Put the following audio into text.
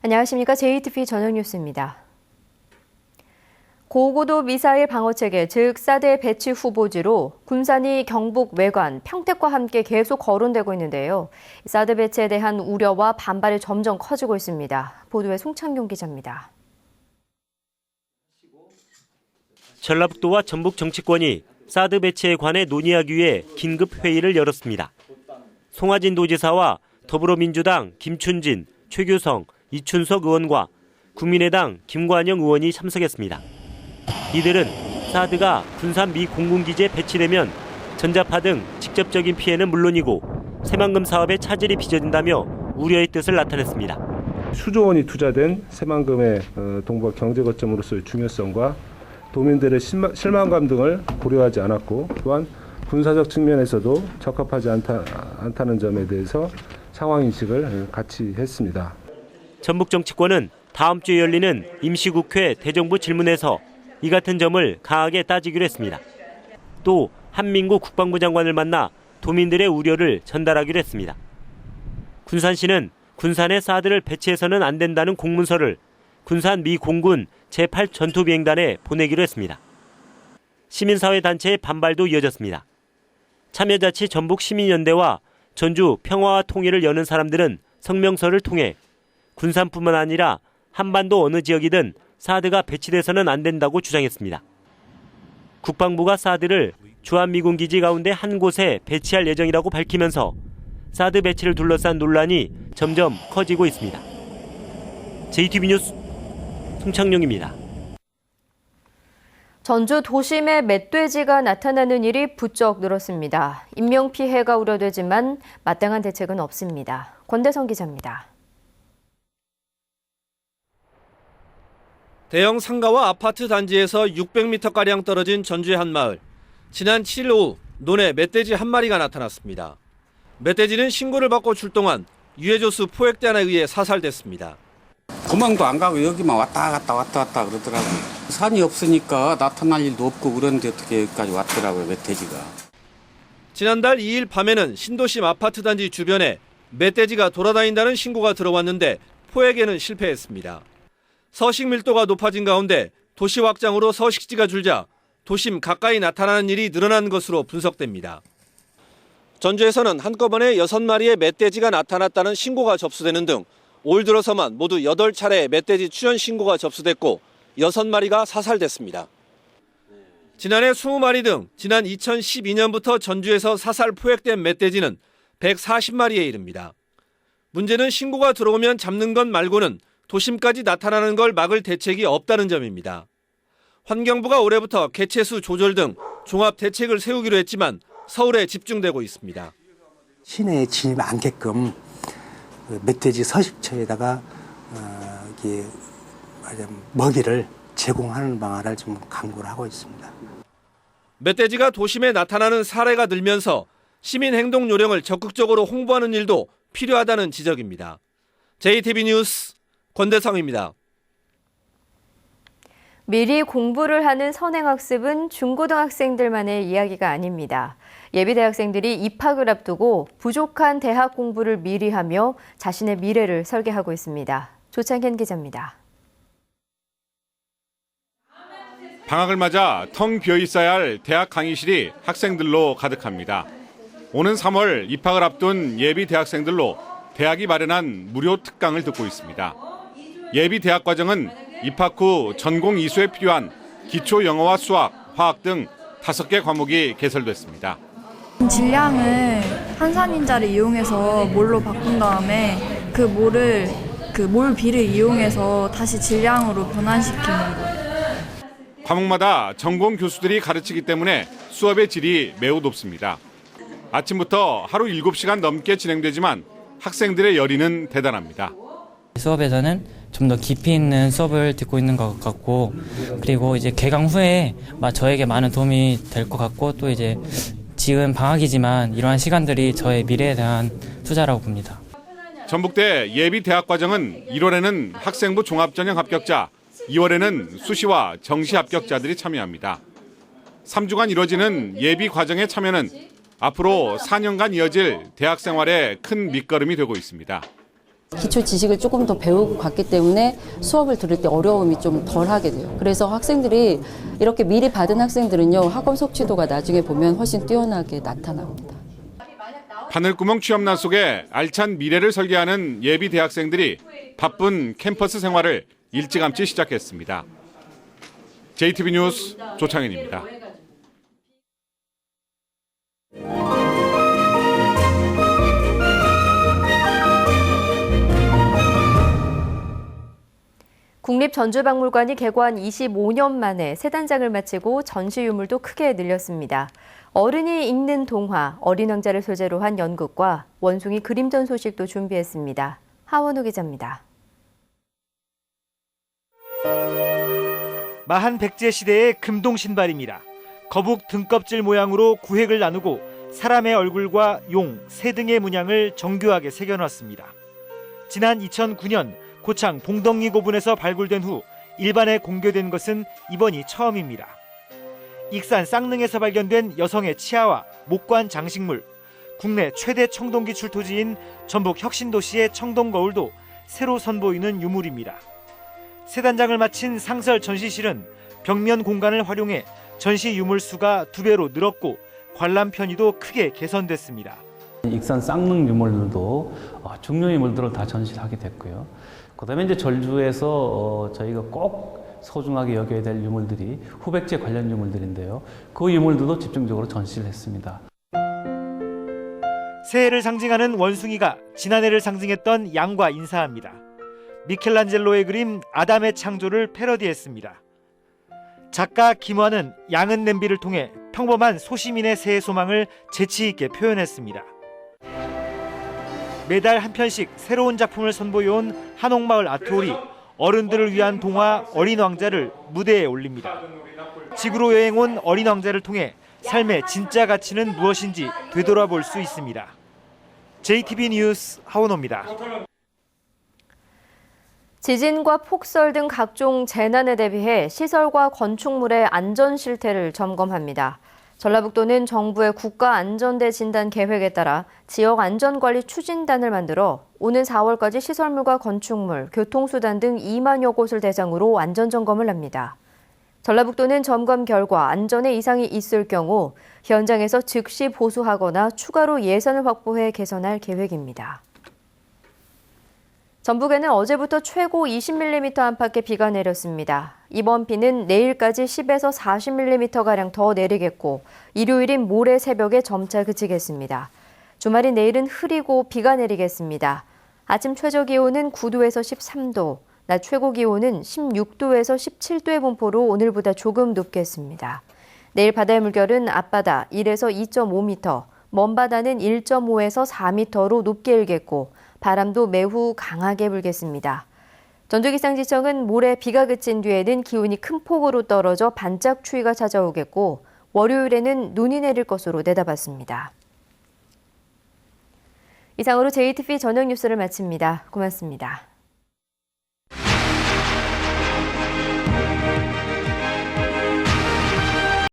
안녕하십니까. JTBC 저녁 뉴스입니다. 고고도 미사일 방어체계, 즉 사드 배치 후보지로 군산이 경북 외관, 평택과 함께 계속 거론되고 있는데요. 사드 배치에 대한 우려와 반발이 점점 커지고 있습니다. 보도에 송창용 기자입니다. 전라북도와 전북 정치권이 사드 배치에 관해 논의하기 위해 긴급 회의를 열었습니다. 송하진 도지사와 더불어민주당 김춘진, 최규성, 이춘석 의원과 국민의당 김관영 의원이 참석했습니다. 이들은 사드가 군산 미 공군기지에 배치되면 전자파 등 직접적인 피해는 물론이고 새만금 사업에 차질이 빚어진다며 우려의 뜻을 나타냈습니다. 수조 원이 투자된 새만금의 동북아 경제 거점으로서의 중요성과 도민들의 실망감 등을 고려하지 않았고, 또한 군사적 측면에서도 적합하지 않다는 점에 대해서 상황인식을 같이 했습니다. 전북 정치권은 다음 주에 열리는 임시국회 대정부 질문에서 이 같은 점을 강하게 따지기로 했습니다. 또 한민구 국방부 장관을 만나 도민들의 우려를 전달하기로 했습니다. 군산시는 군산에 사드를 배치해서는 안 된다는 공문서를 군산 미 공군 제8 전투비행단에 보내기로 했습니다. 시민사회단체의 반발도 이어졌습니다. 참여자치 전북시민연대와 전주 평화와 통일을 여는 사람들은 성명서를 통해 군산뿐만 아니라 한반도 어느 지역이든 사드가 배치돼서는 안 된다고 주장했습니다. 국방부가 사드를 주한미군기지 가운데 한 곳에 배치할 예정이라고 밝히면서 사드 배치를 둘러싼 논란이 점점 커지고 있습니다. JTBC 뉴스 송창용입니다. 전주 도심에 멧돼지가 나타나는 일이 부쩍 늘었습니다. 인명피해가 우려되지만 마땅한 대책은 없습니다. 권대성 기자입니다. 대형 상가와 아파트 단지에서 600m가량 떨어진 전주의 한 마을. 지난 7일 오후 논에 멧돼지 한 마리가 나타났습니다. 멧돼지는 신고를 받고 출동한 유해조수 포획단에 의해 사살됐습니다. 도망도 안 가고 여기만 왔다 갔다 그러더라고요. 산이 없으니까 나타날 일도 없고 그런데 어떻게 여기까지 왔더라고요, 멧돼지가. 지난달 2일 밤에는 신도심 아파트 단지 주변에 멧돼지가 돌아다닌다는 신고가 들어왔는데 포획에는 실패했습니다. 서식 밀도가 높아진 가운데 도시 확장으로 서식지가 줄자 도심 가까이 나타나는 일이 늘어난 것으로 분석됩니다. 전주에서는 한꺼번에 6마리의 멧돼지가 나타났다는 신고가 접수되는 등 올 들어서만 모두 8차례의 멧돼지 출현 신고가 접수됐고 6마리가 사살됐습니다. 지난해 20마리 등 지난 2012년부터 전주에서 사살 포획된 멧돼지는 140마리에 이릅니다. 문제는 신고가 들어오면 잡는 것 말고는 도심까지 나타나는 걸 막을 대책이 없다는 점입니다. 환경부가 올해부터 개체수 조절 등 종합 대책을 세우기로 했지만 서울에 집중되고 있습니다. 시내에 진입 않게끔 멧돼지 서식처에다가 먹이를 제공하는 방안을 좀 강구를 하고 있습니다. 멧돼지가 도심에 나타나는 사례가 늘면서 시민 행동 요령을 적극적으로 홍보하는 일도 필요하다는 지적입니다. JTBC 뉴스 권대성입니다. 미리 공부를 하는 선행학습은 중고등학생들만의 이야기가 아닙니다. 예비대학생들이 입학을 앞두고 부족한 대학 공부를 미리 하며 자신의 미래를 설계하고 있습니다. 조창현 기자입니다. 방학을 맞아 텅 비어 있어야 할 대학 강의실이 학생들로 가득합니다. 오는 3월 입학을 앞둔 예비 대학생들로 대학이 마련한 무료 특강을 듣고 있습니다. 예비 대학 과정은 입학 후 전공 이수에 필요한 기초 영어와 수학, 화학 등 5개 과목이 개설됐습니다. 질량을 한산인자를 이용해서 몰로 바꾼 다음에 그 몰비를 이용해서 다시 질량으로 변환시키는 거예요. 과목마다 전공 교수들이 가르치기 때문에 수업의 질이 매우 높습니다. 아침부터 하루 7시간 넘게 진행되지만 학생들의 열의는 대단합니다. 수업에서는 좀 더 깊이 있는 수업을 듣고 있는 것 같고, 그리고 이제 개강 후에 저에게 많은 도움이 될 것 같고, 또 이제 지금 방학이지만 이러한 시간들이 저의 미래에 대한 투자라고 봅니다. 전북대 예비대학과정은 1월에는 학생부 종합전형 합격자, 2월에는 수시와 정시 합격자들이 참여합니다. 3주간 이뤄지는 예비과정의 참여는 앞으로 4년간 이어질 대학 생활의 큰 밑거름이 되고 있습니다. 기초 지식을 조금 더 배우고 갔기 때문에 수업을 들을 때 어려움이 좀 덜 하게 돼요. 그래서 학생들이 이렇게 미리 받은 학생들은요, 학업 속취도가 나중에 보면 훨씬 뛰어나게 나타납니다. 바늘구멍 취업난 속에 알찬 미래를 설계하는 예비 대학생들이 바쁜 캠퍼스 생활을 일찌감치 시작했습니다. JTB 뉴스 조창현입니다. 국립전주박물관이 개관 25년 만에 새 단장을 마치고 전시 유물도 크게 늘렸습니다. 어른이 읽는 동화, 어린 왕자를 소재로 한 연극과 원숭이 그림전 소식도 준비했습니다. 하원우 기자입니다. 마한 백제 시대의 금동 신발입니다. 거북 등껍질 모양으로 구획을 나누고 사람의 얼굴과 용, 새 등의 문양을 정교하게 새겨놨습니다. 지난 2009년 고창 봉덕리 고분에서 발굴된 후 일반에 공개된 것은 이번이 처음입니다. 익산 쌍릉에서 발견된 여성의 치아와 목관 장식물, 국내 최대 청동기 출토지인 전북 혁신도시의 청동거울도 새로 선보이는 유물입니다. 새 단장을 마친 상설 전시실은 벽면 공간을 활용해 전시 유물 수가 2배로 늘었고 관람 편의도 크게 개선됐습니다. 익산 쌍릉 유물들도 중요 유물들을 다 전시를 하게 됐고요. 그다음에 이제 전주에서 저희가 꼭 소중하게 여겨야 될 유물들이 후백제 관련 유물들인데요. 그 유물들도 집중적으로 전시를 했습니다. 새해를 상징하는 원숭이가 지난해를 상징했던 양과 인사합니다. 미켈란젤로의 그림 아담의 창조를 패러디했습니다. 작가 김환은 양은 냄비를 통해 평범한 소시민의 새해 소망을 재치 있게 표현했습니다. 매달 한 편씩 새로운 작품을 선보여온 한옥마을 아트홀이 어른들을 위한 동화 어린 왕자를 무대에 올립니다. 지구로 여행 온 어린 왕자를 통해 삶의 진짜 가치는 무엇인지 되돌아볼 수 있습니다. JTB 뉴스 하원호입니다. 지진과 폭설 등 각종 재난에 대비해 시설과 건축물의 안전 실태를 점검합니다. 전라북도는 정부의 국가안전대 진단 계획에 따라 지역 안전관리 추진단을 만들어 오는 4월까지 시설물과 건축물, 교통수단 등 2만여 곳을 대상으로 안전점검을 합니다. 전라북도는 점검 결과 안전에 이상이 있을 경우 현장에서 즉시 보수하거나 추가로 예산을 확보해 개선할 계획입니다. 전북에는 어제부터 최고 20mm 안팎의 비가 내렸습니다. 이번 비는 내일까지 10에서 40mm가량 더 내리겠고 일요일인 모레 새벽에 점차 그치겠습니다. 주말인 내일은 흐리고 비가 내리겠습니다. 아침 최저기온은 9도에서 13도, 낮 최고기온은 16도에서 17도의 분포로 오늘보다 조금 높겠습니다. 내일 바다의 물결은 앞바다 1에서 2.5m, 먼바다는 1.5에서 4m로 높게 일겠고 바람도 매우 강하게 불겠습니다. 전주기상지청은 모레 비가 그친 뒤에는 기온이 큰 폭으로 떨어져 반짝 추위가 찾아오겠고 월요일에는 눈이 내릴 것으로 내다봤습니다. 이상으로 JTB 저녁 뉴스를 마칩니다. 고맙습니다.